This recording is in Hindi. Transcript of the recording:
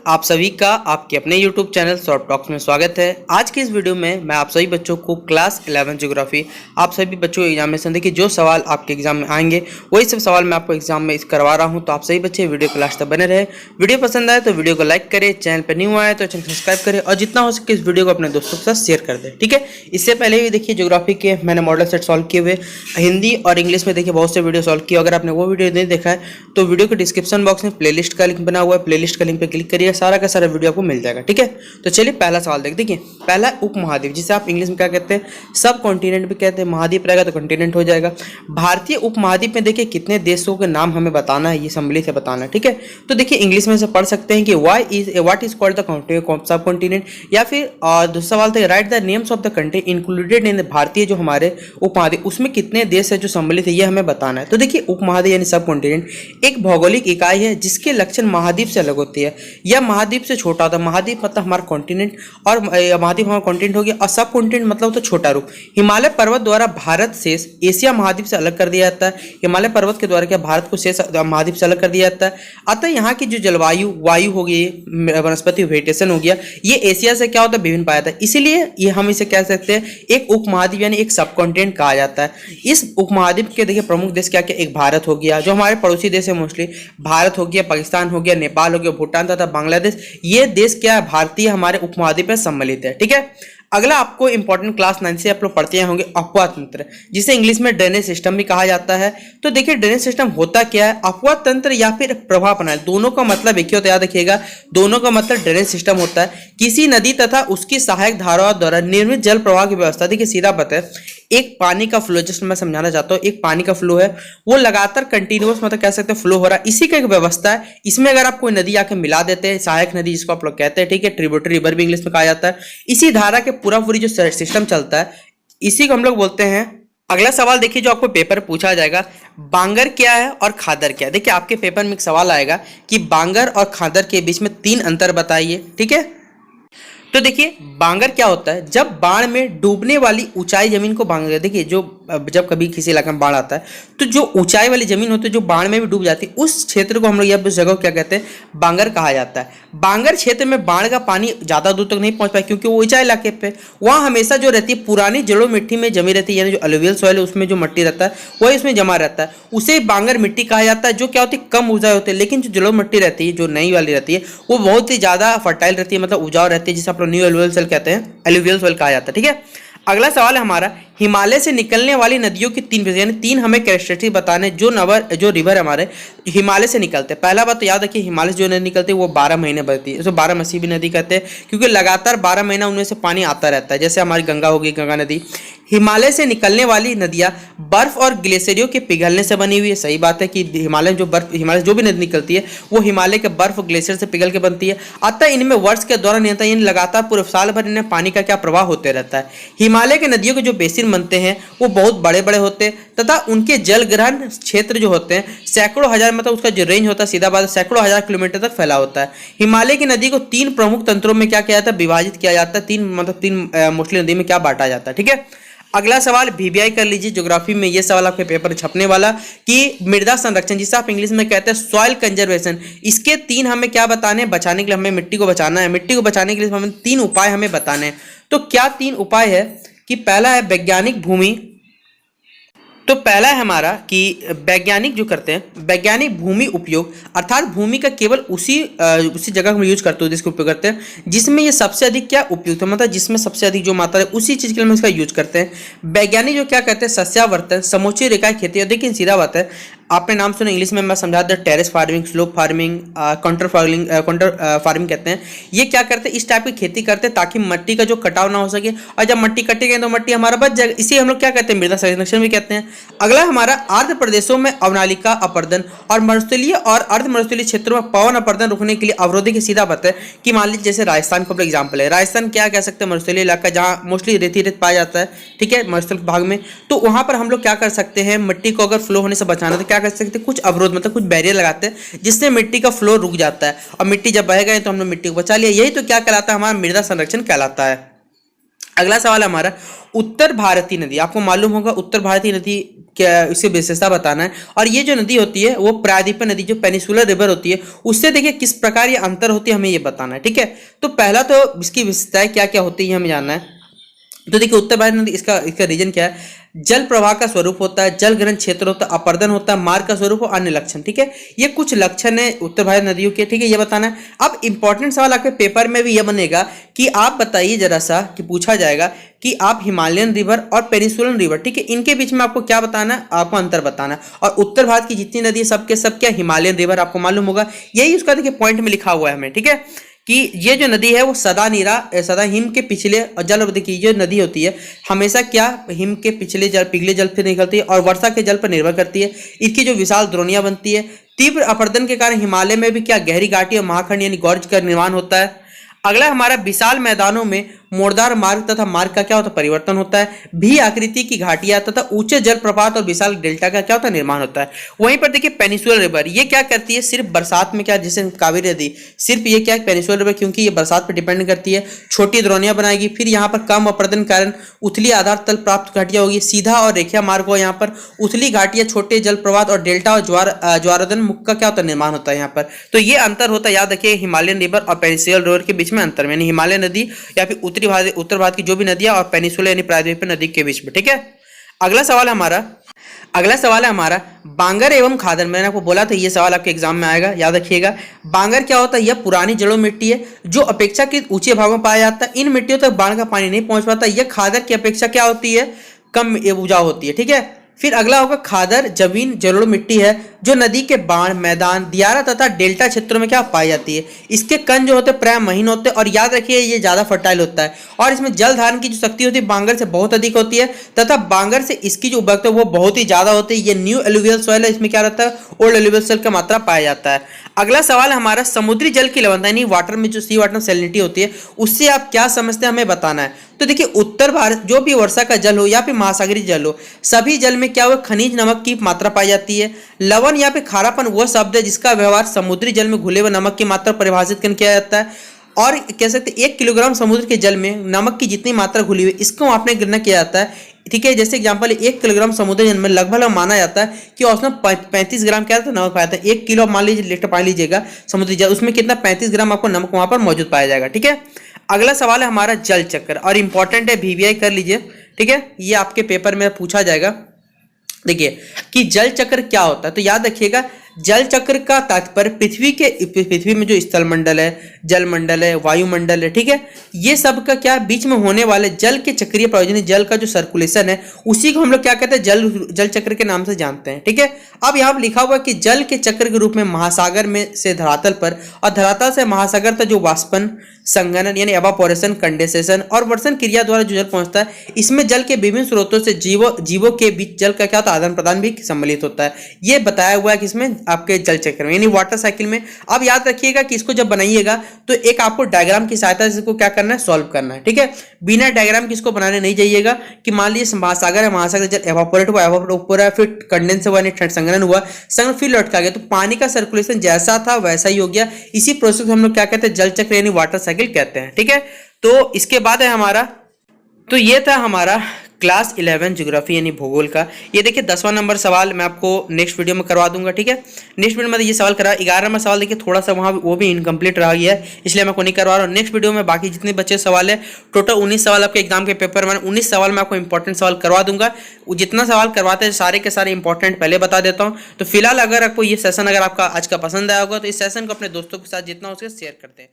आप सभी का आपके अपने YouTube चैनल शॉर्ट टॉक्स में स्वागत है। आज के इस वीडियो में मैं आप सभी बच्चों को क्लास 11 ज्योग्राफी आप सभी बच्चों को एग्जामिनेशन देखिए जो सवाल आपके एग्जाम में आएंगे वही सब सवाल मैं आपको एग्जाम में करवा रहा हूं। तो आप सभी बच्चे वीडियो को लास्ट तक बने रहे। वीडियो पसंद आए तो वीडियो को लाइक करें, चैनल पर न्यू आए तो चैनल सब्सक्राइब करें और जितना हो सके इस वीडियो को अपने दोस्तों के साथ शेयर कर दें। ठीक है, इससे पहले भी देखिए ज्योग्राफी के मैंने मॉडल सेट सॉल्व किए हुए हिंदी और इंग्लिश में देखिए बहुत से वीडियो सॉल्व किए। अगर आपने वो वीडियो नहीं देखा है तो वीडियो के डिस्क्रिप्शन बॉक्स में प्लेलिस्ट का लिंक बना हुआ है, प्लेलिस्ट का लिंक पे क्लिक करिए, सारा का सारा वीडियो आपको मिल जाएगा। ठीक है, तो चलिए पहला सवाल देखिए। पहला उपमहाद्वीप, जिसे आप इंग्लिश में क्या कहते हैं, सब कॉन्टिनेंट भी कहते हैं। महाद्वीप रहेगा तो कॉन्टिनेंट हो जाएगा। भारतीय उपमहाद्वीप में देखिए कितने देशों के नाम हमें बताना है, ये सम्मिलित से बताना है। ठीक है, तो देखिए इंग्लिश में से पढ़ सकते हैं कि what is called the sub continent, या फिर दूसरा सवाल था right the names of the country included in भारतीय जो हमारे उपमहाद्वीप उसमें कितने देश है जो सम्मिलित है, ये हमें बताना है। तो देखिए उपमहाद्वीप यानी सब कॉन्टिनेंट एक भौगोलिक इकाई है जिसके लक्षण महाद्वीप से अलग होती है। यह महाद्वीप से छोटा होता है। महाद्वीप मतलब हमारा कॉन्टिनेंट और महाद्वीप हमारा कॉन्टिनेंट हो गया, और सब कॉन्टिनेंट मतलब तो छोटा रूप। हिमालय पर्वत द्वारा भारत शेष एशिया महाद्वीप से अलग कर दिया जाता है। हिमालय पर्वत के द्वारा क्या भारत को शेष महाद्वीप से अलग कर दिया जाता है। अतः यहाँ की जो जलवायु वायु हो गई, वनस्पति वेजिटेशन हो गया, ये एशिया से क्या होता है विभिन्न पाया जाता है। इसीलिए ये हम इसे कह सकते हैं एक उपमहाद्वीप यानी एक सब कॉन्टिनेंट कहा जाता है। इस उपमहाद्वीप के देखिए प्रमुख देश क्या क्या, एक भारत हो गया जो हमारे पड़ोसी देश है मोस्टली, भारत हो गया, पाकिस्तान हो गया, नेपाल हो गया, भूटान तथा बांग्लादेश, ये देश क्या है भारतीय हमारे उपमहाद्वीप में सम्मिलित है। ठीक है, अगला आपको इंपॉर्टेंट क्लास 9 से आप लोग पढ़ते होंगे अपवाह तंत्र, जिसे इंग्लिश में ड्रेनेज सिस्टम भी कहा जाता है। तो देखिए ड्रेनेज सिस्टम होता क्या है, अपवाह तंत्र या फिर प्रवाह प्रणाली, दोनों का मतलब एक ही होता है, याद रखिएगा दोनों का मतलब ड्रेनेज सिस्टम होता है। किसी नदी तथा उसकी सहायक धाराओं द्वारा निर्मित जल प्रवाह की व्यवस्था। देखिए सीधा पता है एक पानी का फ्लो, जस्ट मैं समझाना चाहता हूँ, एक पानी का फ्लो है वो लगातार कंटिन्यूअस मतलब कह सकते हैं फ्लो हो रहा है, इसी का एक व्यवस्था है। इसमें अगर आप कोई नदी आके मिला देते हैं, सहायक नदी जिसको आप लोग कहते हैं, ठीक है, ट्रिब्यूटरी रिवर भी इंग्लिश में कहा जाता है, इसी धारा के पूरा पूरी जो सिस्टम चलता है इसी को हम लोग बोलते हैं। अगला सवाल देखिए जो आपको पेपर पूछा जाएगा, बांगर क्या है और खादर क्या है। देखिए आपके पेपर में एक सवाल आएगा कि बांगर और खादर के बीच में 3 अंतर बताइए। ठीक है, तो देखिए बांगर क्या होता है, जब बाढ़ में डूबने वाली ऊंचाई जमीन को बांगर, देखिए जो जब कभी किसी इलाके में बाढ़ आता है तो जो ऊंचाई वाली जमीन होती है जो बाढ़ में भी डूब जाती है उस क्षेत्र को हम लोग या उस जगह को क्या कहते हैं, बांगर कहा जाता है। बांगर क्षेत्र में बाढ़ का पानी ज्यादा दूर तक नहीं पहुंच पाए क्योंकि वो ऊंचाई इलाके पे, वहां हमेशा जो रहती है पुरानी जड़ों मिट्टी में जमी रहती है, यानी जो अलुवियल सॉइल है उसमें जो मिट्टी रहता है वही उसमें जमा रहता है, उसे बांगर मिट्टी कहा जाता है। जो क्या होती है कम ऊंचाई होती है, लेकिन जो जड़ों मिट्टी रहती है जो नई वाली रहती है वो बहुत ही ज्यादा फर्टाइल रहती है, मतलब उपजाऊ रहती है, जिसे आप लोग न्यू अलुवियल सॉइल कहते हैं, अलुवियल सॉइल कहा जाता है। ठीक है, अगला सवाल है हमारा, हिमालय से निकलने वाली नदियों की 3 यानी 3 हमें कैरेक्टरिस्टिक बताने जो रिवर हमारे हिमालय से निकलते हैं। पहला बात तो याद रखिए हिमालय से जो नदी निकलती है वो 12 महीने बहती है, इसको 12 भी नदी कहते हैं क्योंकि लगातार 12 महीना उनमें से पानी आता रहता है। जैसे हमारी गंगा होगी, गंगा नदी। हिमालय से निकलने वाली नदियां बर्फ और ग्लेशियरों के पिघलने से बनी हुई है। सही बात है कि हिमालय जो भी नदी निकलती है वो हिमालय के बर्फ और ग्लेशियर से पिघल के बनती है। अतः इनमें वर्ष के दौरान नहीं होता, इन लगातार पूरे साल भर इनमें पानी का क्या प्रवाह होते रहता है। हिमालय के नदियों के जो बेसिन बनते हैं वो बहुत बड़े बड़े होते हैं तथा उनके जल ग्रहण क्षेत्र जो होते हैं सैकड़ों हजार, मतलब उसका जो रेंज होता है सीधा बात सैकड़ों हजार किलोमीटर तक फैला होता है। हिमालय की नदी को 3 प्रमुख तंत्रों में क्या किया जाता है, विभाजित किया जाता है। 3 मोस्टली नदी में क्या बांटा जाता है। ठीक है, अगला सवाल वीवीआई कर लीजिए, ज्योग्राफी में ये सवाल आपके पेपर छपने वाला कि मृदा संरक्षण, जिसे आप इंग्लिश में कहते हैं सॉइल कंजर्वेशन, इसके 3 हमें क्या बताने हैं, बचाने के लिए हमें मिट्टी को बचाना है। मिट्टी को बचाने के लिए हमें 3 उपाय हमें बताने हैं। तो क्या 3 उपाय है कि पहला है वैज्ञानिक भूमि, तो पहला है हमारा कि वैज्ञानिक जो करते हैं वैज्ञानिक भूमि उपयोग, अर्थात भूमि का केवल उसी जगह हम यूज करते हो जिसको उपयोग करते हैं जिसमें ये सबसे अधिक क्या उपयुक्त है, मतलब जिसमें सबसे अधिक जो मात्रा है उसी चीज के लिए हम इसका यूज करते हैं। वैज्ञानिक जो क्या कहते हैं सस्यावर्तन, समोच्च रेखा खेती। देखिए सीधा बात है, आपने नाम सुना, इंग्लिश में मैं समझा दूं, terrace farming, slope farming, counter farming कहते हैं। ये क्या करते हैं, इस टाइप की खेती करते हैं ताकि मिट्टी का जो कटाव ना हो सके, और जब मिट्टी कटेगी तो मिट्टी हमारा बच जाएगा। इसे हम लोग क्या कहते हैं, मृदा संरक्षण भी कहते हैं। अगला हमारा आर्द्र प्रदेशों में अवनालिका अपर्दन और मरुस्थलीय और अर्ध मरुस्थलीय क्षेत्रों में पवन अपर्दन रोकने के लिए अवरोधी की सीधा बात है कि मान लीजिए जैसे राजस्थान का एग्जाम्पल है, राजस्थान क्या कह सकते हैं मरुस्थलीय इलाका जहाँ मोस्टली रेत पाया जाता है। ठीक है, मरुस्थल भाग में, तो वहां पर हम लोग क्या कर सकते हैं, मिट्टी को अगर फ्लो होने से बचाना तो क्या कर सकते हैं, कुछ अवरोध मतलब कुछ बैरियर लगाते हैं जिससे मिट्टी का फ्लो रुक जाता है, और मिट्टी जब बह गए तो हमने मिट्टी को बचा लिया। यही तो क्या कहलाता है, हमारा मृदा संरक्षण कहलाता है। अगला सवाल है हमारा, उत्तर भारतीय नदी, आपको मालूम होगा उत्तर भारतीय नदी क्या, इसकी विशेषता बताना है। और ये जो नदी होती है वो प्रायद्वीपीय नदी जो पेनिसुलर रिवर होती है उससे देखिए किस प्रकार ये अंतर होती है, हमें ये बताना है। ठीक है, तो पहला तो इसकी विशेषताएं क्या क्या होती है हमें जानना है। तो देखिए उत्तर भारत नदी, इसका इसका रीजन क्या है, जल प्रवाह का स्वरूप होता है, जल ग्रहण क्षेत्र होता है, अपर्दन होता है, मार्ग का स्वरूप और अन्य लक्षण। ठीक है, ये कुछ लक्षण है उत्तर भारत नदियों के। ठीक है, ये बताना है। अब इंपॉर्टेंट सवाल आपके पेपर में भी ये बनेगा कि आप बताइए जरा सा, कि पूछा जाएगा कि आप हिमालयन रिवर और पेनिसुलर रिवर, ठीक है, इनके बीच में आपको क्या बताना है, आपको अंतर बताना है। और उत्तर भारत की जितनी नदी है सबके सब क्या, हिमालयन रिवर, आपको मालूम होगा, यही उसका देखिए पॉइंट में लिखा हुआ है हमें। ठीक है, कि ये जो नदी है वो सदा हिम के पिछले जल, देखिए जो नदी होती है हमेशा क्या, हिम के पिछले जल, पिघले जल से निकलती है और वर्षा के जल पर निर्भर करती है। इसकी जो विशाल द्रोणियां बनती है, तीव्र अपरदन के कारण हिमालय में भी क्या, गहरी घाटी और महाखंड यानी गॉर्ज का निर्माण होता है। अगला हमारा, विशाल मैदानों में मोड़दार मार्ग तथा मार्ग का क्या होता है, परिवर्तन होता है। भी आकृति की घाटियां तथा ऊंचे जलप्रपात और विशाल डेल्टा का क्या होता है, निर्माण होता है। वहीं पर देखिए पेनिसुलर रिवर, ये क्या करती है, सिर्फ बरसात में क्या, जैसे कावेरी नदी, सिर्फ ये क्या पेनिसुलर रिवर, क्योंकि ये बरसात पर डिपेंड करती है, छोटी द्रोणियां बनाएगी, फिर यहाँ पर कम अपरदन कारण उथली आधार तल प्राप्त घाटियां होगी, सीधा और रेखा मार्ग हो, यहाँ पर उथली घाटियां, छोटे जलप्रपात और डेल्टा और ज्वारदन मुख का क्या होता है, निर्माण होता है यहाँ पर। तो ये अंतर होता है, याद रखिए, हिमालयन रिवर और पेनिसुलर रिवर के बीच में अंतर, यानी हिमालय नदी या फिर उत्तर भारत की जो भी नदियां और पेनिसुला यानी प्रायद्वीपीय नदी के बीच में। ठीक है, अगला सवाल है हमारा बांगर एवं खादर। मैंने आपको बोला था ये सवाल आपके एग्जाम में आएगा, याद रखिएगा। बांगर क्या होता है, यह पुरानी जलोढ़ मिट्टी है जो अपेक्षाकृत ऊंचे भागों में पाया जाता है। इन मिट्टियों तक बाढ़ का पानी नहीं पहुंच पाता। यह खादर की अपेक्षा क्या होती है, कम उपजाऊ होती है। ठीक है, फिर अगला होगा, खादर जमीन जलोढ़ मिट्टी है जो नदी के बाढ़ मैदान, दियारा तथा डेल्टा क्षेत्रों में क्या पाई जाती है। इसके कण जो होते हैं प्राय महीन होते हैं और याद रखिए ये ज्यादा फर्टाइल होता है और इसमें जल धारण की जो शक्ति होती है बांगर से बहुत अधिक होती है तथा बांगर से इसकी जो उर्वरकता है वो बहुत ही ज्यादा होती है। ये न्यू एलुवियल सॉइल है, इसमें क्या रहता है, ओल्ड एलुवियल सॉइल का मात्रा पाया जाता है। अगला सवाल है हमारा, समुद्री जल की लवणता यानी वाटर में जो सी वाटर सैलिनिटी होती है उससे आप क्या समझते हैं, हमें बताना है। तो देखिए उत्तर भारत जो भी वर्षा का जल हो या फिर महासागरीय जल हो, सभी जल में क्या हुआ, खनिज नमक की मात्रा पाई जाती है। लवण या फिर खारापन वह शब्द है जिसका व्यवहार समुद्री जल में घुले हुए नमक की मात्रा परिभाषित किया जाता है। और कह सकते हैं 1 किलोग्राम समुद्र के जल में नमक की जितनी मात्रा घुली हुई इसको आपने गिनना किया जाता है। ठीक है, जैसे एग्जांपल 1 किलोग्राम समुद्र जल में लगभग माना जाता है कि उसमें 35 ग्राम क्या था, नमक पाया था। 1 किलो मान लीजिए लीटर पानी लीजिएगा समुद्री जल, उसमें कितना 35 ग्राम आपको नमक वहां पर मौजूद पाया जाएगा। ठीक है, अगला सवाल है हमारा जल चक्र और इंपॉर्टेंट है, वीवीआई कर लीजिए। ठीक है, ये आपके पेपर में पूछा जाएगा। देखिए कि जल चक्र क्या होता है, तो याद रखिएगा जल चक्र का तात्पर्य पृथ्वी में जो स्थल मंडल है, जल मंडल है, वायुमंडल है, ठीक है, ये सब का क्या बीच में होने वाले जल के चक्रीय प्रयोजन, जल का जो सर्कुलेशन है उसी को हम लोग क्या कहते हैं, जल चक्र के नाम से जानते हैं। ठीक है, अब यहाँ लिखा हुआ है कि जल के चक्र के रूप में महासागर में से धरातल पर और धरातल से महासागर तक जो वाष्पन, संघनन यानी एवापोरेशन, कंडेंसेशन और वर्षण क्रिया द्वारा जो जल पहुंचता है, इसमें जल के विभिन्न स्रोतों से जीवों के बीच जल का क्या होता है, आदान प्रदान भी सम्मिलित होता है। ये बताया हुआ है कि इसमें आपके जल चक्र में यानी वाटर साइकिल में। अब याद रखिएगा कि इसको जब बनाइएगा तो एक आपको डायग्राम की सहायता से इसको क्या करना है, सॉल्व करना है। ठीक है, बिना डायग्राम की इसको बनाने नहीं जाइएगा कि मान लीजिए महासागर है, महासागर जल एवापोरेट हुआ, ऊपर है, फिर कंडेंस हुआ, संघनन हुआ, संघनन फिर लौट गया, तो पानी का सर्कुलेशन जैसा था वैसा ही हो गया। इसी प्रोसेस को हम लोग क्या कहते हैं, जल चक्र यानी वाटर साइकिल कहते हैं। ठीक है, तो इसके बाद है हमारा, तो ये था हमारा क्लास 11 ज्योग्राफी यानी भूगोल का। ये देखिए 10वां नंबर सवाल मैं आपको नेक्स्ट वीडियो में करवा दूंगा। ठीक है, नेक्स्ट वीडियो में ये सवाल करा। 11वां नंबर सवाल देखिए थोड़ा सा वहाँ वो भी इनकम्प्लीट रह गया है, इसलिए मैं आपको नहीं करवा रहा हूँ। नेक्स्ट वीडियो में बाकी जितने बच्चे सवाल है, टोटल 19 सवाल आपके एग्जाम के पेपर में, 19 सवाल मैं आपको इंपॉर्टेंट सवाल करवा दूंगा। जितना सवाल करवाते हैं सारे के सारे इंपॉर्टेंट पहले बता देता हूँ। तो फिलहाल अगर आपको ये सेशन अगर आपका आज का पसंद आया होगा तो इस सेशन को अपने दोस्तों के साथ जितना हो सके शेयर करते हैं।